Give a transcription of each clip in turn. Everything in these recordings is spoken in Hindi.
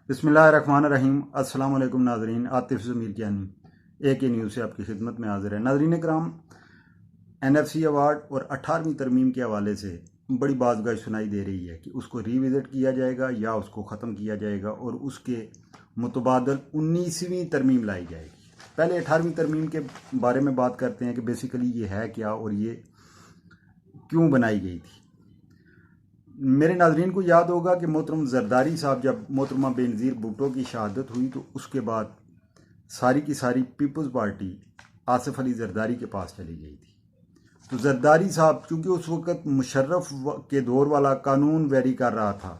बिस्मिल्लाहिर्रहमानिर्रहीम। अस्सलाम वालेकुम नाज़रीन, आतिफ ज़मीर कियानी AK न्यूज़ से आपकी खिदमत में हाजिर है। नाज़रीन कराम, NFC अवार्ड और 18वीं तरमीम के हवाले से बड़ी बाज़गाही सुनाई दे रही है कि उसको रिविज़िट किया जाएगा या उसको ख़त्म किया जाएगा और उसके मुतबादल 19वीं तरमीम लाई जाएगी। पहले 18वीं तरमीम के बारे में बात करते हैं कि बेसिकली ये है क्या और ये क्यों बनाई गई थी। मेरे नाज़रीन को याद होगा कि मोहतरम जरदारी साहब, जब मोहतरमा बेनज़ीर भुट्टो की शहादत हुई तो उसके बाद सारी की सारी पीपल्स पार्टी आसिफ अली जरदारी के पास चली गई थी। तो जरदारी साहब चूँकि उस वक़्त मुशर्रफ के दौर वाला कानून वेरी कर रहा था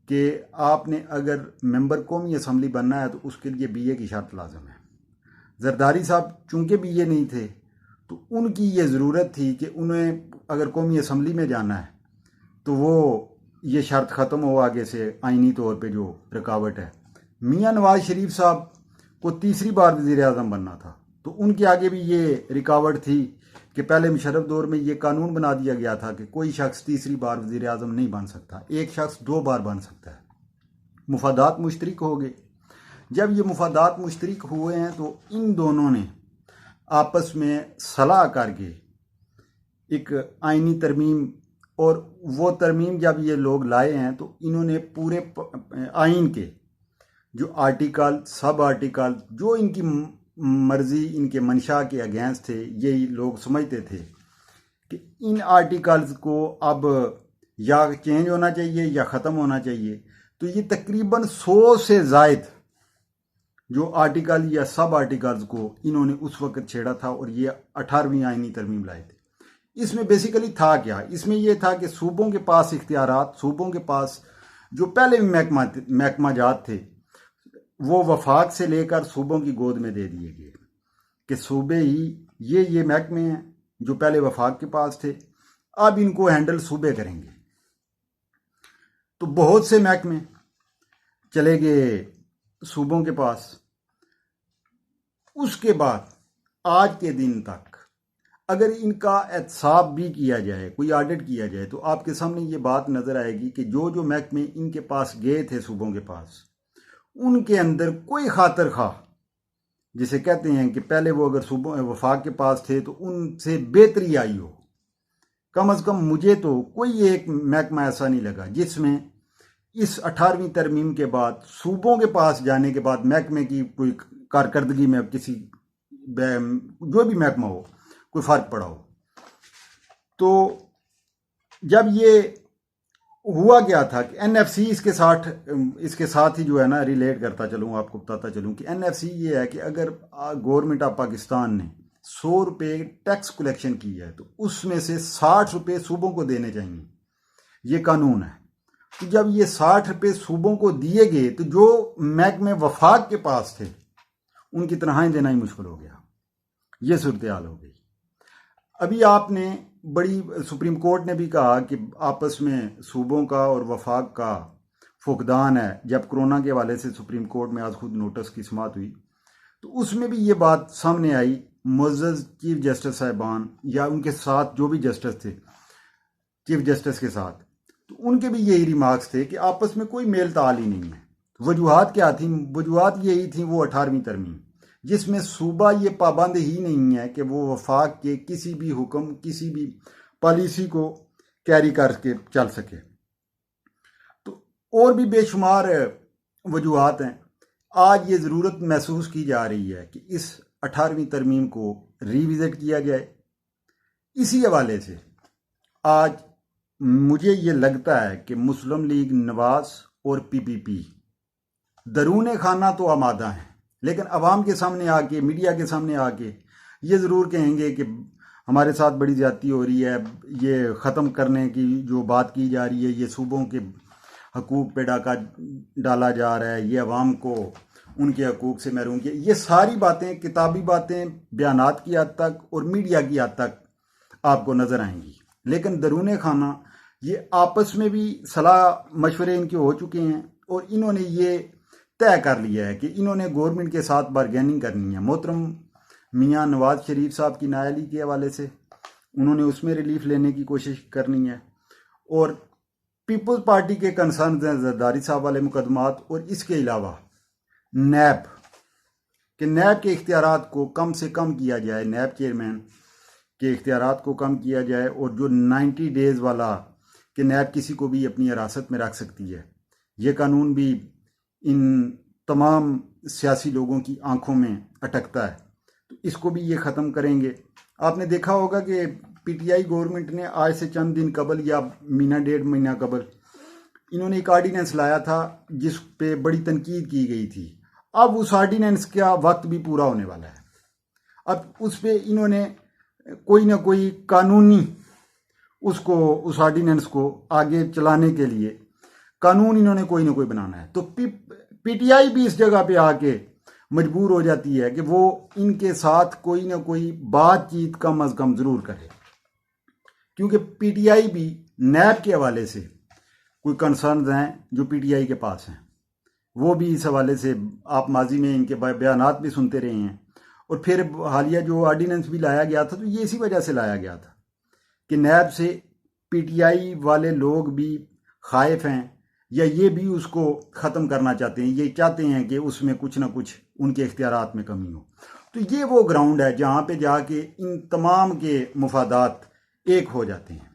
कि आपने अगर मेंबर कौमी असम्बली बनना है तो उसके लिए BA की शर्त लाजम है। जरदारी साहब चूँकि BA नहीं थे तो उनकी ये ज़रूरत थी कि उन्हें अगर कौमी असम्बली में जाना है तो वो ये शर्त ख़त्म हो आगे से आइनी तौर पे जो रुकावट है। मियाँ नवाज शरीफ साहब को तीसरी बार वज़ीर आज़म बनना था तो उनके आगे भी ये रुकावट थी कि पहले मुशर्रफ दौर में ये कानून बना दिया गया था कि कोई शख्स तीसरी बार वज़ीर आज़म नहीं बन सकता, एक शख्स 2 बार बन सकता है। मुफादात मुश्तरक हो गए। जब ये मुफादात मुश्तरक हुए हैं तो इन दोनों ने आपस में सलाह करके एक आइनी तरमीम, और वो तरमीम जब ये लोग लाए हैं तो इन्होंने पूरे आइन के जो आर्टिकल, सब आर्टिकल जो इनकी मर्जी, इनके मंशा के अगेंस्ट थे, ये लोग समझते थे कि इन आर्टिकल्स को अब या चेंज होना चाहिए या ख़त्म होना चाहिए। तो ये तकरीबन 100 से ज़ायद जो आर्टिकल या सब आर्टिकल्स को इन्होंने उस वक्त छेड़ा था और ये 18वीं आइनी तरमीम लाए थे। इसमें बेसिकली था क्या? इसमें यह था कि सूबों के पास इख्तियारात, सूबों के पास जो पहले भी महकमा जात थे वो वफाक से लेकर सूबों की गोद में दे दिए गए कि सूबे ही ये महकमे हैं जो पहले वफाक के पास थे, अब इनको हैंडल सूबे करेंगे। तो बहुत से महकमे चले गए सूबों के पास। उसके बाद आज के दिन तक अगर इनका एहतसाब भी किया जाए, कोई ऑडिट किया जाए, तो आपके सामने ये बात नज़र आएगी कि जो महकमे इनके पास गए थे सूबों के पास, उनके अंदर कोई खातर खा, जिसे कहते हैं कि पहले वो अगर सूबों वफाक के पास थे तो उनसे बेहतरी आई हो। कम अज़ कम मुझे तो कोई एक महकमा ऐसा नहीं लगा जिसमें इस 18वीं तरमीम के बाद सूबों के पास जाने के बाद महकमे की कोई कारकर्दगी में किसी जो भी महकमा हो कोई फ़र्क पड़ा हो। तो जब ये हुआ क्या था कि NFC इसके साथ ही जो है ना, रिलेट करता चलूँ, आपको बताता चलूँ कि NFC ये है कि अगर गवर्नमेंट ऑफ पाकिस्तान ने 100 रुपये टैक्स कलेक्शन की है तो उसमें से 60 रुपये सूबों को देने चाहिए, ये कानून है। तो जब ये 60 रुपये सूबों को दिए गए तो जो महकमे वफाक के पास थे उनकी तनख्वाहें देना ही मुश्किल हो गया। ये सूरत हाल हो गई। अभी आपने सुप्रीम कोर्ट ने भी कहा कि आपस में सूबों का और वफाक का फुकदान है। जब कोरोना के हवाले से सुप्रीम कोर्ट में आज खुद नोटिस की समाअत हुई तो उसमें भी ये बात सामने आई। मुअज़्ज़ज़ चीफ जस्टिस साहिबान या उनके साथ जो भी जस्टिस थे चीफ जस्टिस के साथ, तो उनके भी यही रिमार्क्स थे कि आपस में कोई मेल ताल ही नहीं है। वजूहात क्या थी? वजूहात यही थी वो 18वीं तरमीम, जिसमें सूबा ये पाबंद ही नहीं है कि वो वफाक के किसी भी हुक्म, किसी भी पॉलिसी को कैरी करके चल सके। तो और भी बेशुमार वजूहात हैं। आज ये ज़रूरत महसूस की जा रही है कि इस 18वीं तरमीम को रिविज़िट किया जाए। इसी हवाले से आज मुझे ये लगता है कि मुस्लिम लीग नवाज और PPP दरूने खाना तो आमादा हैं, लेकिन अवाम के सामने आके, मीडिया के सामने आके ये ज़रूर कहेंगे कि हमारे साथ बड़ी ज़्यादती हो रही है, ये ख़त्म करने की जो बात की जा रही है, ये सूबों के हकूक़ पे डाका डाला जा रहा है, ये अवाम को उनके हकूक़ से महरूम किया। ये सारी बातें, किताबी बातें, बयानात की हद तक और मीडिया की हद तक आपको नज़र आएंगी, लेकिन दरूने खाना ये आपस में भी सलाह मशवरे इनके हो चुके हैं और इन्होंने ये तय कर लिया है कि इन्होंने गवर्नमेंट के साथ बारगेनिंग करनी है। मोहतरम मियाँ नवाज शरीफ साहब की नाअहली के हवाले से उन्होंने उसमें रिलीफ लेने की कोशिश करनी है और पीपल्स पार्टी के कंसर्न जरदारी साहब वाले मुकदमात और इसके अलावा नैब के इख्तियारात को कम से कम किया जाए, नैब चेयरमैन के इख्तियारात को कम किया जाए, और जो 90 डेज़ वाला कि नैब किसी को भी अपनी हिरासत में रख सकती है, ये कानून भी इन तमाम सियासी लोगों की आंखों में अटकता है, तो इसको भी ये ख़त्म करेंगे। आपने देखा होगा कि पीटीआई गवर्नमेंट ने आज से चंद दिन कबल या महीना डेढ़ महीना कबल इन्होंने एक आर्डीनेंस लाया था जिस पे बड़ी तनकीद की गई थी। अब उस आर्डीनेंस का वक्त भी पूरा होने वाला है। अब उस पे इन्होंने कोई ना कोई कानूनी उस आर्डीनेंस को आगे चलाने के लिए कानून इन्होंने कोई ना कोई बनाना है। तो पीटीआई भी इस जगह पे आके मजबूर हो जाती है कि वो इनके साथ कोई ना कोई बातचीत कम अज़ कम ज़रूर करे, क्योंकि पीटीआई भी नैब के हवाले से कोई कंसर्न्स हैं जो पीटीआई के पास हैं, वो भी इस हवाले से आप माजी में इनके बयानात भी सुनते रहे हैं। और फिर हालिया जो आर्डीनेंस भी लाया गया था तो ये इसी वजह से लाया गया था कि नैब से पीटीआई वाले लोग भी खाइफ हैं या ये भी उसको ख़त्म करना चाहते हैं, ये चाहते हैं कि उसमें कुछ ना कुछ उनके इख्तियारात में कमी हो। तो ये वो ग्राउंड है जहाँ पे जाके इन तमाम के मुफादात एक हो जाते हैं।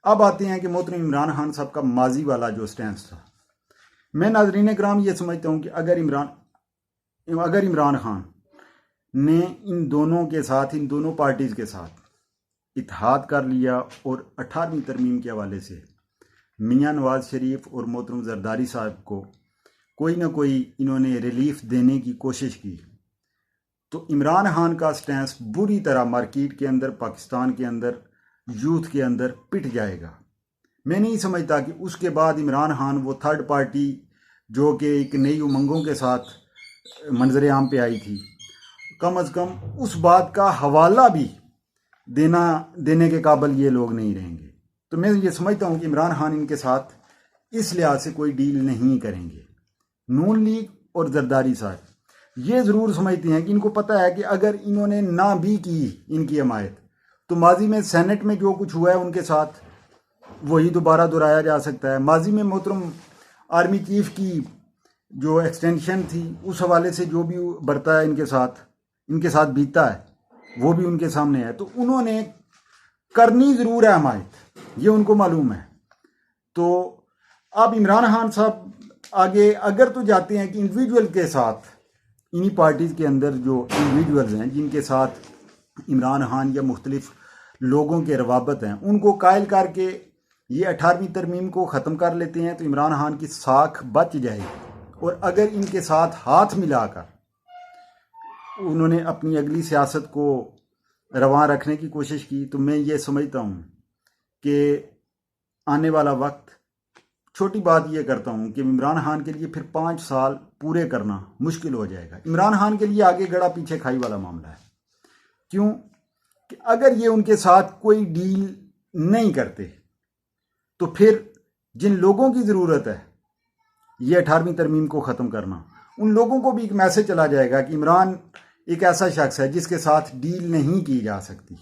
अब आते हैं कि मोहतरम इमरान खान साहब का माजी वाला जो स्टैंस था, मैं नाज़रीन कराम ये समझता हूँ कि अगर इमरान खान ने इन दोनों के साथ, इन दोनों पार्टीज़ के साथ इत्तेहाद कर लिया और 18वीं तरमीम के हवाले से मियां नवाज शरीफ और मोहतरम जरदारी साहब को कोई ना कोई इन्होंने रिलीफ देने की कोशिश की, तो इमरान खान का स्टैंस बुरी तरह मार्केट के अंदर, पाकिस्तान के अंदर, यूथ के अंदर पिट जाएगा। मैं नहीं समझता कि उसके बाद इमरान खान वो थर्ड पार्टी जो कि एक नई उमंगों के साथ मंजर आम पे आई थी, कम अज़ कम उस बात का हवाला भी देने के काबिल ये लोग नहीं रहेंगे। तो मैं ये समझता हूँ कि इमरान खान इनके साथ इस लिहाज से कोई डील नहीं करेंगे। नून लीग और जरदारी साहब ये ज़रूर समझते हैं कि इनको पता है कि अगर इन्होंने ना भी की इनकी हमायत, तो माजी में सेनेट में जो कुछ हुआ है उनके साथ वही दोबारा दोहराया जा सकता है। माजी में मोहतरम आर्मी चीफ की जो एक्सटेंशन थी उस हवाले से जो भी बरता है इनके साथ बीता है वो भी उनके सामने है। तो उन्होंने करनी ज़रूर है हमायत, ये उनको मालूम है। तो अब इमरान खान साहब आगे अगर तो जाते हैं कि इंडिविजुअल के साथ, इन्हीं पार्टीज़ के अंदर जो इंडिविजुअल्स हैं जिनके साथ इमरान खान या मुख्तलिफ लोगों के रवाबत हैं, उनको कायल करके ये 18वीं तरमीम को ख़त्म कर लेते हैं तो इमरान खान की साख बच जाएगी। और अगर इनके साथ हाथ मिलाकर उन्होंने अपनी अगली सियासत को रवां रखने की कोशिश की, तो मैं ये समझता हूँ कि आने वाला वक्त, छोटी बात ये करता हूँ कि इमरान खान के लिए फिर 5 साल पूरे करना मुश्किल हो जाएगा। इमरान खान के लिए आगे गड़ा पीछे खाई वाला मामला है। क्यों कि अगर ये उनके साथ कोई डील नहीं करते तो फिर जिन लोगों की ज़रूरत है ये 18वीं तरमीम को ख़त्म करना, उन लोगों को भी एक मैसेज चला जाएगा कि इमरान एक ऐसा शख्स है जिसके साथ डील नहीं की जा सकती,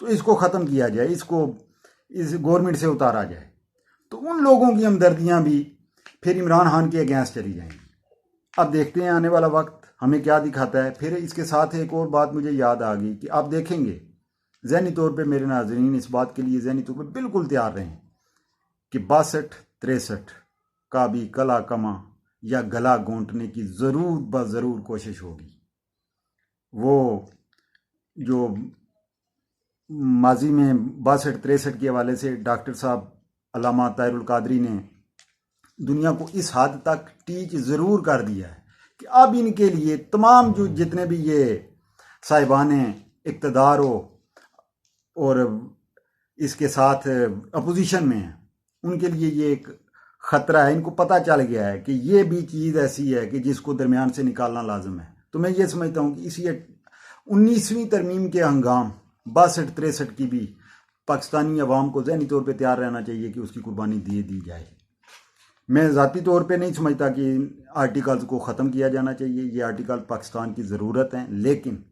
तो इसको ख़त्म किया जाए, इसको इस गवर्नमेंट से उतारा जाए। तो उन लोगों की हमदर्दियाँ भी फिर इमरान खान के अगेंस्ट चली जाएंगी। अब देखते हैं आने वाला वक्त हमें क्या दिखाता है। फिर इसके साथ एक और बात मुझे याद आ गई कि आप देखेंगे ज़हनी तौर पे, मेरे नाज़रीन इस बात के लिए ज़हनी तौर पे बिल्कुल तैयार रहें कि 62-63 का भी कला कमा या गला घोंटने की ज़रूर ब-ज़रूर कोशिश होगी। वो जो माजी में 62-63 के हवाले से डॉक्टर साहब अल्लामा ताहिरुल कादरी ने दुनिया को इस हद तक टीच ज़रूर कर दिया है कि अब इनके लिए तमाम जो जितने भी ये साहिबान इक़्तिदार हो और इसके साथ अपोजिशन में हैं, उनके लिए ये एक ख़तरा है। इनको पता चल गया है कि ये भी चीज़ ऐसी है कि जिसको दरमियान से निकालना लाजम है। तो मैं ये समझता हूँ कि इसी 19वीं तरमीम के हंगाम 62-63 की भी पाकिस्तानी अवाम को ज़हनी तौर पे तैयार रहना चाहिए कि उसकी कुर्बानी दी जाए। मैं ज़ाती तौर पे नहीं समझता कि आर्टिकल्स को ख़त्म किया जाना चाहिए, ये आर्टिकल पाकिस्तान की ज़रूरत हैं, लेकिन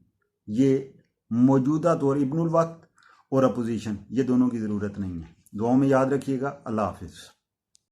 ये मौजूदा तौर इब्नुल वक्त और अपोजिशन ये दोनों की ज़रूरत नहीं है। दुआओं में याद रखिएगा। अल्लाह हाफिज़।